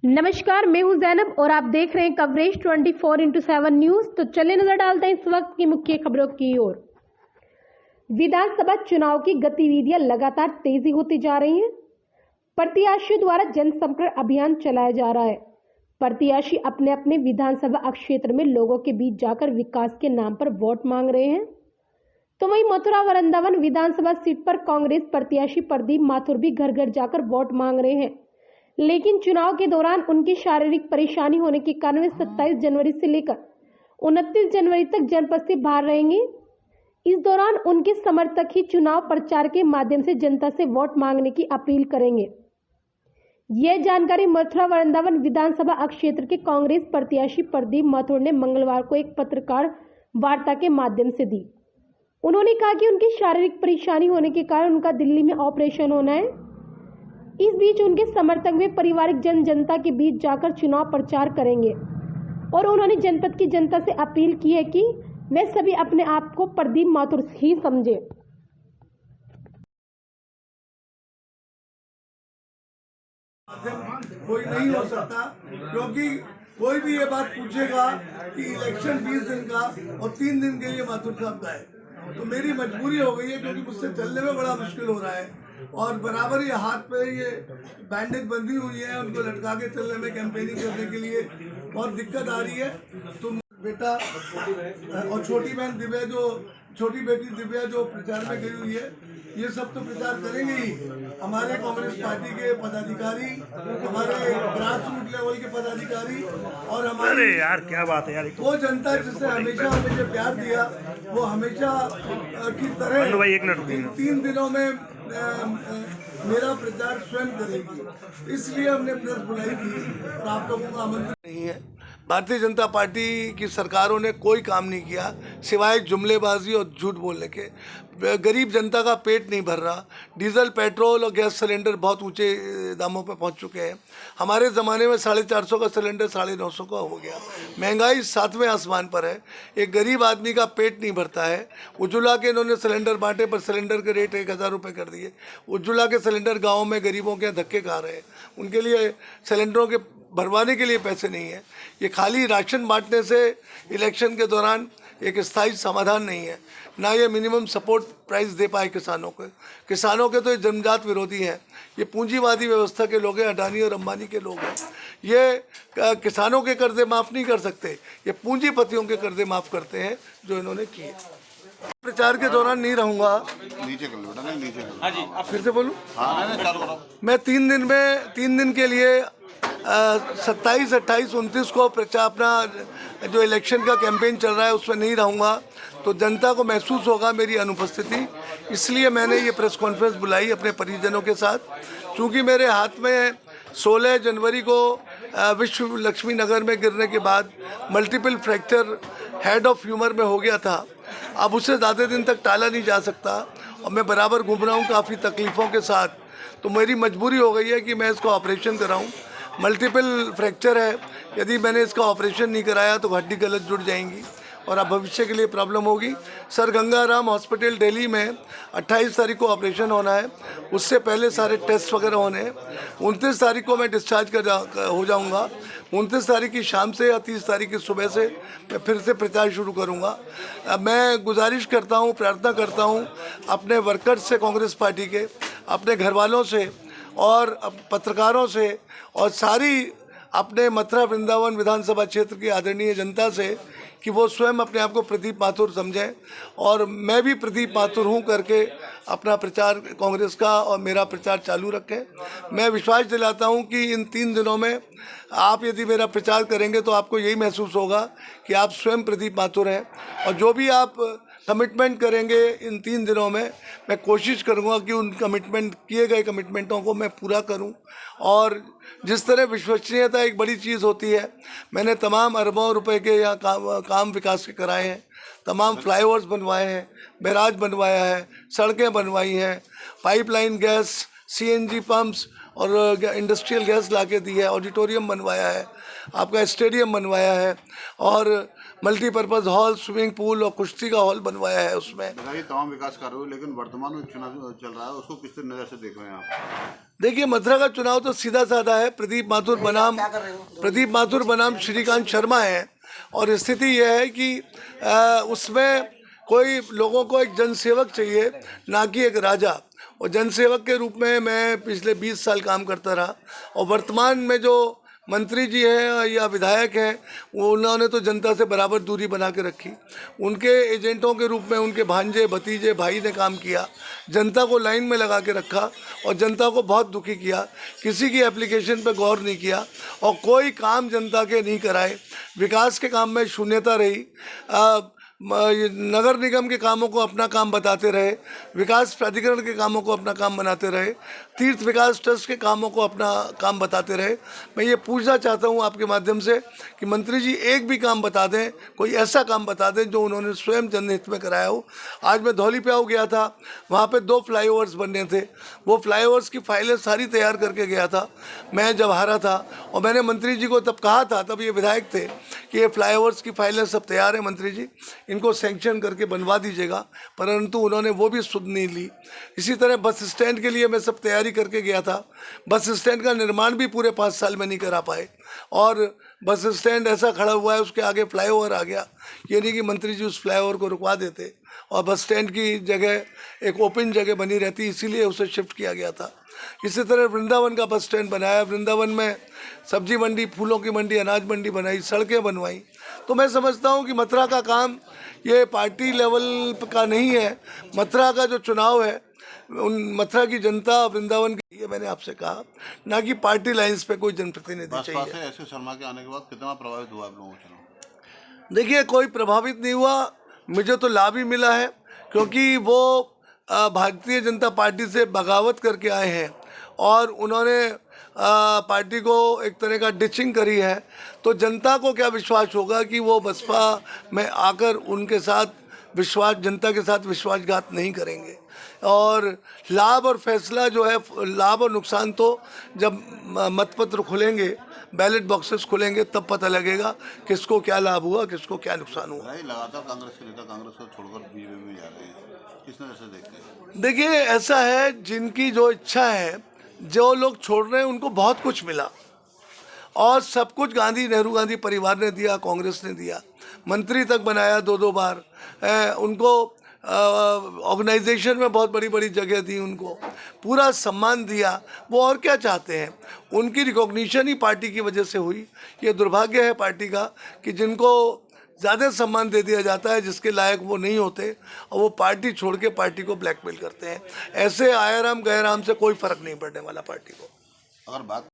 नमस्कार, मैं हूं जैनब और आप देख रहे हैं कवरेज 24/7 न्यूज। तो चलिए नजर डालते हैं इस वक्त की मुख्य खबरों की ओर। विधानसभा चुनाव की गतिविधियां लगातार तेजी होती जा रही हैं। प्रत्याशियों द्वारा जनसंपर्क अभियान चलाया जा रहा है। प्रत्याशी अपने अपने विधानसभा क्षेत्र में लोगों के बीच जाकर विकास के नाम पर वोट मांग रहे हैं। तो वहीं मथुरा वृंदावन विधानसभा सीट पर कांग्रेस प्रत्याशी प्रदीप माथुर भी घर घर जाकर वोट मांग रहे हैं, लेकिन चुनाव के दौरान उनकी शारीरिक परेशानी होने के कारण वे 27 जनवरी से लेकर 29 जनवरी तक जनपद से बाहर रहेंगे। इस दौरान उनके समर्थक ही चुनाव प्रचार के माध्यम से जनता से वोट मांगने की अपील करेंगे। यह जानकारी मथुरा वृंदावन विधानसभा क्षेत्र के कांग्रेस प्रत्याशी प्रदीप माथुर ने मंगलवार को एक पत्रकार वार्ता के माध्यम से दी। उन्होंने कहा कि उनकी शारीरिक परेशानी होने के कारण उनका दिल्ली में ऑपरेशन होना है। इस बीच उनके समर्थक वे पारिवारिक जनता के बीच जाकर चुनाव प्रचार करेंगे और उन्होंने जनपद की जनता से अपील की है कि वे सभी अपने आप को प्रदीप माथुर ही समझे। कोई नहीं हो सकता, क्योंकि कोई भी ये बात पूछेगा कि इलेक्शन 20 दिन का और 3 दिन के लिए माथुर साहब का है, तो मेरी मजबूरी हो गई है, क्योंकि मुझसे चलने में बड़ा मुश्किल हो रहा है और बराबर ये हाथ पे ये बैंडेज बंधी हुई है, उनको लटका के चलने में कैंपेनिंग करने के लिए बहुत दिक्कत आ रही है। तो बेटा और छोटी बहन दिव्या, जो छोटी बेटी दिव्या जो प्रचार में गई हुई है, ये सब तो प्रचार करेंगे ही। हमारे कांग्रेस पार्टी के पदाधिकारी, हमारे ग्रास रूट लेवल के पदाधिकारी और हमारे यार क्या बात है यार, वो जनता जिसने हमेशा मुझे प्यार दिया, वो हमेशा की तरह भाई 1 मिनट 3 दिनों में मेरा प्रचार स्वयं करेगी। इसलिए हमने प्रेस बुलाई थी और आप लोगों का आमंत्रण नहीं है। भारतीय जनता पार्टी की सरकारों ने कोई काम नहीं किया सिवाय जुमलेबाजी और झूठ बोलने के। गरीब जनता का पेट नहीं भर रहा। डीजल, पेट्रोल और गैस सिलेंडर बहुत ऊंचे दामों पर पहुंच चुके हैं। हमारे ज़माने में 450 का सिलेंडर 950 का हो गया। महंगाई 7वें आसमान पर है। एक गरीब आदमी का पेट नहीं भरता है। उज्ज्वला के इन्होंने सिलेंडर बांटे पर सिलेंडर के रेट 1000 रुपये कर दिए। उज्ज्वला के सिलेंडर गाँव में गरीबों के धक्के खा रहे हैं। उनके लिए सिलेंडरों के भरवाने के लिए पैसे नहीं है। ये खाली राशन बांटने से इलेक्शन के दौरान एक स्थायी समाधान नहीं है। ना ये मिनिमम सपोर्ट प्राइस दे पाए किसानों को। किसानों के तो ये जन्मजात विरोधी हैं। ये पूंजीवादी व्यवस्था के लोग हैं, अडानी और अंबानी के लोग हैं। ये किसानों के कर्जे माफ़ नहीं कर सकते, ये पूंजीपतियों के कर्जे माफ़ करते हैं जो इन्होंने किए। प्रचार के दौरान नहीं रहूँगा। नीचे कर लो बेटा, नहीं नीचे कर लो। हाँ जी, आप फिर से बोलूँ? हाँ, नहीं चालू करो। मैं 3 दिन के लिए 27, 28, 29 को प्रचार अपना जो इलेक्शन का कैंपेन चल रहा है उसमें नहीं रहूँगा, तो जनता को महसूस होगा मेरी अनुपस्थिति। इसलिए मैंने ये प्रेस कॉन्फ्रेंस बुलाई अपने परिजनों के साथ। चूँकि मेरे हाथ में 16 जनवरी को विश्व लक्ष्मी नगर में गिरने के बाद multiple fracture head of humour में हो गया था। अब उससे ज़्यादा दिन तक टाला नहीं जा सकता और मैं बराबर घूम रहा हूँ काफ़ी तकलीफ़ों के साथ। तो मेरी मजबूरी हो गई है कि मैं इसको ऑपरेशन कराऊँ। मल्टीपल फ्रैक्चर है, यदि मैंने इसका ऑपरेशन नहीं कराया तो हड्डी गलत जुड़ जाएंगी और अब भविष्य के लिए प्रॉब्लम होगी। सर गंगाराम हॉस्पिटल दिल्ली में 28 तारीख को ऑपरेशन होना है, उससे पहले सारे टेस्ट वगैरह होने हैं। 29 तारीख को मैं डिस्चार्ज हो जाऊंगा। 29 तारीख की शाम से या 30 तारीख की सुबह से मैं फिर से प्रचार शुरू करूंगा। मैं गुजारिश करता हूं, प्रार्थना करता हूं अपने वर्कर्स से, कांग्रेस पार्टी के, अपने घर वालों से और पत्रकारों से और सारी अपने मथुरा वृंदावन विधानसभा क्षेत्र की आदरणीय जनता से कि वो स्वयं अपने आप को प्रदीप माथुर समझें और मैं भी प्रदीप माथुर हूँ करके अपना प्रचार कांग्रेस का और मेरा प्रचार चालू रखें। मैं विश्वास दिलाता हूँ कि इन 3 दिनों में आप यदि मेरा प्रचार करेंगे तो आपको यही महसूस होगा कि आप स्वयं प्रदीप माथुर हैं और जो भी आप कमिटमेंट करेंगे इन 3 दिनों में, मैं कोशिश करूंगा कि उन किए गए कमिटमेंटों को मैं पूरा करूं। और जिस तरह विश्वसनीयता एक बड़ी चीज़ होती है, मैंने तमाम अरबों रुपए के यहाँ काम विकास के कराए हैं, तमाम फ्लाईओवर्स बनवाए हैं, बैराज बनवाया है, सड़कें बनवाई हैं, पाइपलाइन गैस, CNG पंप्स और इंडस्ट्रियल गैस ला के दी है, ऑडिटोरियम बनवाया है, आपका स्टेडियम बनवाया है और मल्टीपर्पज़ हॉल, स्विमिंग पूल और कुश्ती का हॉल बनवाया है उसमें। बताइए तमाम विकास कार्य हुए, लेकिन वर्तमान में चुनाव चल रहा है, उसको किस नज़र से देख रहे हैं आप? देखिए, मथुरा का चुनाव तो सीधा साधा है। प्रदीप माथुर बनाम श्रीकांत शर्मा है और स्थिति यह है कि उसमें कोई लोगों को एक जनसेवक चाहिए, ना कि एक राजा। और जनसेवक के रूप में मैं पिछले 20 साल काम करता रहा और वर्तमान में जो मंत्री जी हैं या विधायक हैं, वो उन्होंने तो जनता से बराबर दूरी बना के रखी। उनके एजेंटों के रूप में उनके भांजे, भतीजे, भाई ने काम किया, जनता को लाइन में लगा के रखा और जनता को बहुत दुखी किया। किसी की एप्लीकेशन पे गौर नहीं किया और कोई काम जनता के नहीं कराए। विकास के काम में शून्यता रही। नगर निगम के कामों को अपना काम बताते रहे, विकास प्राधिकरण के कामों को अपना काम बनाते रहे, तीर्थ विकास ट्रस्ट के कामों को अपना काम बताते रहे। मैं ये पूछना चाहता हूँ आपके माध्यम से कि मंत्री जी एक भी काम बता दें, कोई ऐसा काम बता दें जो उन्होंने स्वयं जनहित में कराया हो। आज मैं धौली प्याऊ गया था, वहाँ पे 2 फ्लाईओवर्स बनने थे, वो फ्लाईओवर्स की फाइलें सारी तैयार करके गया था मैं जब हारा था। और मैंने मंत्री जी को तब कहा था, तब ये विधायक थे, कि ये फ्लाईओवर्स की फाइलें सब तैयार है मंत्री जी, इनको सैंक्शन करके बनवा दीजिएगा, परंतु उन्होंने वो भी सुध नहीं ली। इसी तरह बस स्टैंड के लिए मैं सब तैयारी करके गया था, बस स्टैंड का निर्माण भी पूरे 5 साल में नहीं करा पाए और बस स्टैंड ऐसा खड़ा हुआ है, उसके आगे फ्लाईओवर आ गया। ये नहीं कि मंत्री जी उस फ्लाईओवर को रुकवा देते और बस स्टैंड की जगह एक ओपन जगह बनी रहती, इसीलिए उसे शिफ्ट किया गया था। इसी तरह वृंदावन का बस स्टैंड बनाया, वृंदावन में सब्जी मंडी, फूलों की मंडी, अनाज मंडी बनाई, सड़कें बनवाई। तो मैं समझता हूँ कि मथुरा का काम ये पार्टी लेवल का नहीं है। मथुरा का जो चुनाव है, उन मथुरा की जनता, वृंदावन की, ये मैंने आपसे कहा, ना कि पार्टी लाइन्स पे कोई जनप्रतिनिधि चाहिए। ऐसे शर्मा के आने के बाद कितना प्रभावित हुआ आप लोगों को? देखिए, कोई प्रभावित नहीं हुआ, मुझे तो लाभ ही मिला है, क्योंकि वो भारतीय जनता पार्टी से बगावत करके आए हैं और उन्होंने पार्टी को एक तरह का डिचिंग करी है। तो जनता को क्या विश्वास होगा कि वो बसपा में आकर उनके साथ जनता के साथ विश्वासघात नहीं करेंगे। और लाभ और फैसला जो है, लाभ और नुकसान तो जब मतपत्र खुलेंगे, बैलेट बॉक्सेस खुलेंगे, तब पता लगेगा किसको क्या लाभ हुआ, किसको क्या नुकसान हुआ। लगातार कांग्रेस के नेता कांग्रेस को छोड़कर बीजेपी में जा रहे हैं, किस तरह से देखते हैं? देखिए, ऐसा है, जिनकी जो इच्छा है, जो लोग छोड़ रहे हैं, उनको बहुत कुछ मिला और सब कुछ नेहरू गांधी परिवार ने दिया, कांग्रेस ने दिया, मंत्री तक बनाया 2-2 बार, उनको ऑर्गेनाइजेशन में बहुत बड़ी बड़ी जगह दी, उनको पूरा सम्मान दिया। वो और क्या चाहते हैं? उनकी रिकॉग्निशन ही पार्टी की वजह से हुई। ये दुर्भाग्य है पार्टी का कि जिनको ज़्यादा सम्मान दे दिया जाता है, जिसके लायक वो नहीं होते, और वो पार्टी छोड़ के पार्टी को ब्लैकमेल करते हैं। ऐसे आया राम गया राम से कोई फ़र्क नहीं पड़ने वाला पार्टी को। अगर बात